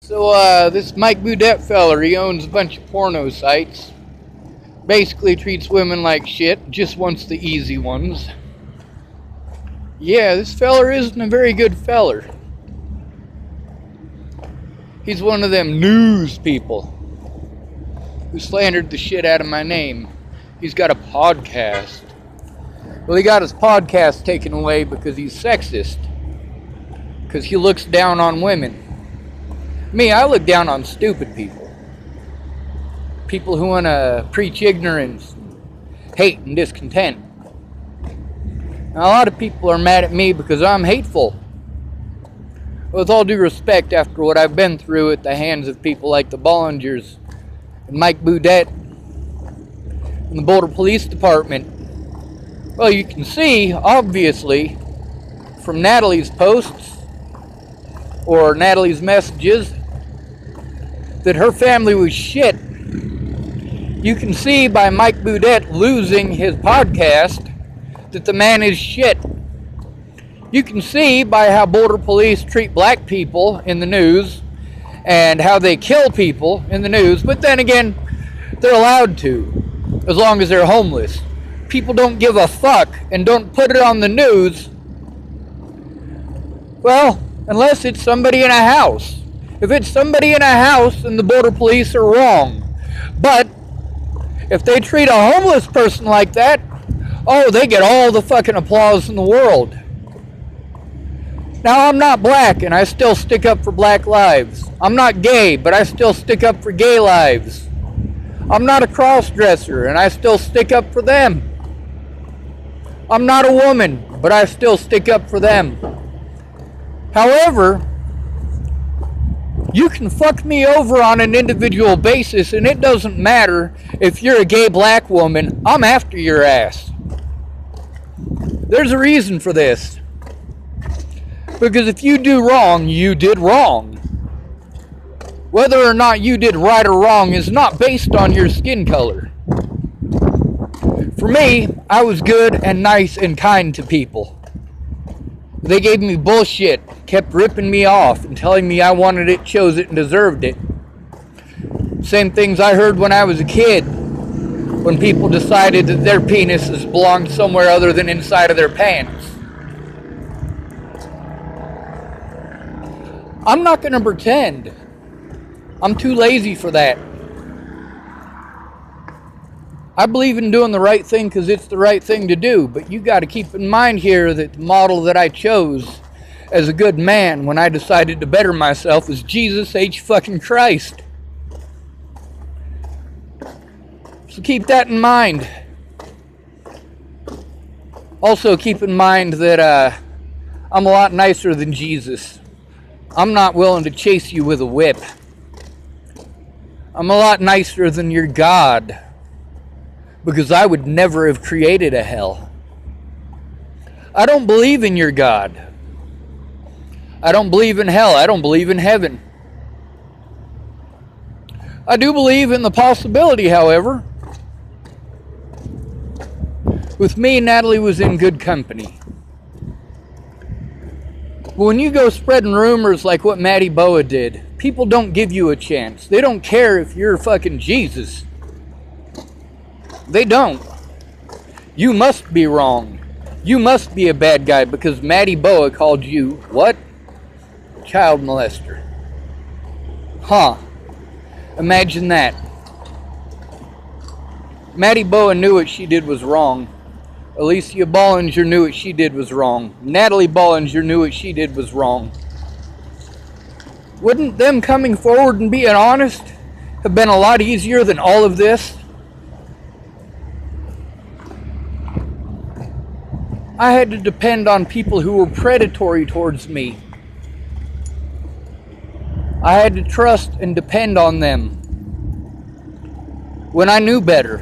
So, this Mike Budette feller, he owns a bunch of porno sites. Basically treats women like shit, just wants the easy ones. Yeah, this feller isn't a very good feller. He's one of them news people who slandered the shit out of my name. He's got a podcast. Well, he got his podcast taken away because he's sexist. Because he looks down on women. Me, I look down on stupid people. People who want to preach ignorance, hate, and discontent. Now, a lot of people are mad at me because I'm hateful. With all due respect, after what I've been through at the hands of people like the Bollingers and Mike Budette and the Boulder Police Department, well, you can see, obviously, from Natalie's posts or Natalie's messages, that her family was shit. You can see by Mike Budette losing his podcast that the man is shit. You can see by how Boulder police treat black people in the news and how they kill people in the news, but then again, they're allowed to, as long as they're homeless. People don't give a fuck and don't put it on the news, well, unless it's somebody in a house. If it's somebody in a house, then the Boulder police are wrong. But if they treat a homeless person like that, oh, they get all the fucking applause in the world. Now, I'm not black, and I still stick up for black lives. I'm not gay, but I still stick up for gay lives. I'm not a cross-dresser, and I still stick up for them. I'm not a woman, but I still stick up for them. However, you can fuck me over on an individual basis, and it doesn't matter if you're a gay black woman. I'm after your ass. There's a reason for this. Because if you do wrong, you did wrong. Whether or not you did right or wrong is not based on your skin color. For me, I was good and nice and kind to people. They gave me bullshit, kept ripping me off and telling me I wanted it, chose it, and deserved it. Same things I heard when I was a kid, when people decided that their penises belonged somewhere other than inside of their pants. I'm not going to pretend. I'm too lazy for that. I believe in doing the right thing because it's the right thing to do, but you got to keep in mind here that the model that I chose as a good man when I decided to better myself was Jesus H. fucking Christ. So keep that in mind. Also keep in mind that I'm a lot nicer than Jesus. I'm not willing to chase you with a whip. I'm a lot nicer than your God. Because I would never have created a hell. I don't believe in your God. I don't believe in hell. I don't believe in heaven. I do believe in the possibility, however. With me, Natalie was in good company. But when you go spreading rumors like what Maddie Boa did, people don't give you a chance. They don't care if you're fucking Jesus. They don't. You must be wrong. You must be a bad guy because Maddie Boa called you, what? Child molester. Huh. Imagine that. Maddie Boa knew what she did was wrong. Alicia Bollinger knew what she did was wrong. Natalie Bollinger knew what she did was wrong. Wouldn't them coming forward and being honest have been a lot easier than all of this? I had to depend on people who were predatory towards me. I had to trust and depend on them when I knew better.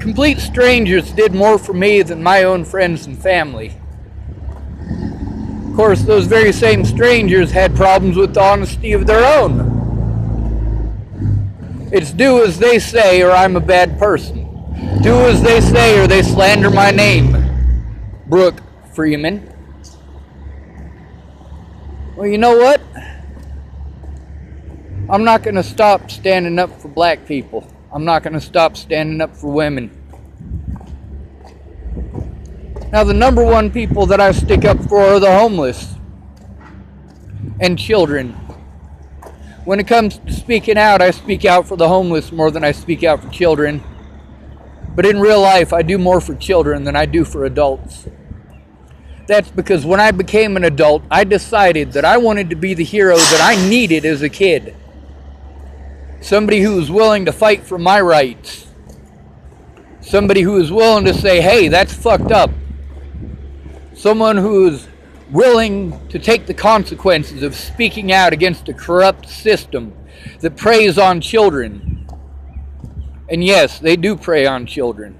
Complete strangers did more for me than my own friends and family. Of course, those very same strangers had problems with the honesty of their own. It's do as they say or I'm a bad person. Do as they say or they slander my name. Brooke Freeman. Well, you know what? I'm not going to stop standing up for black people. I'm not going to stop standing up for women. Now, the number one people that I stick up for are the homeless and children. When it comes to speaking out, I speak out for the homeless more than I speak out for children. But in real life, I do more for children than I do for adults. That's because when I became an adult, I decided that I wanted to be the hero that I needed as a kid. Somebody who was willing to fight for my rights. Somebody who was willing to say, hey, that's fucked up. Someone who is willing to take the consequences of speaking out against a corrupt system that preys on children. And yes, they do prey on children.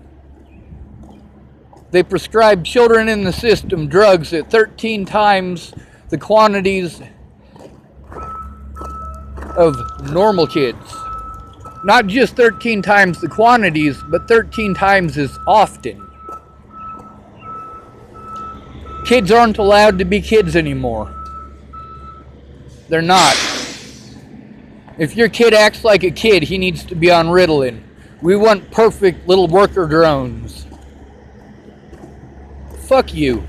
They prescribe children in the system drugs at 13 times the quantities of normal kids. Not just 13 times the quantities, but 13 times as often. Kids aren't allowed to be kids anymore. They're not. If your kid acts like a kid, he needs to be on Ritalin. We want perfect little worker drones. Fuck you.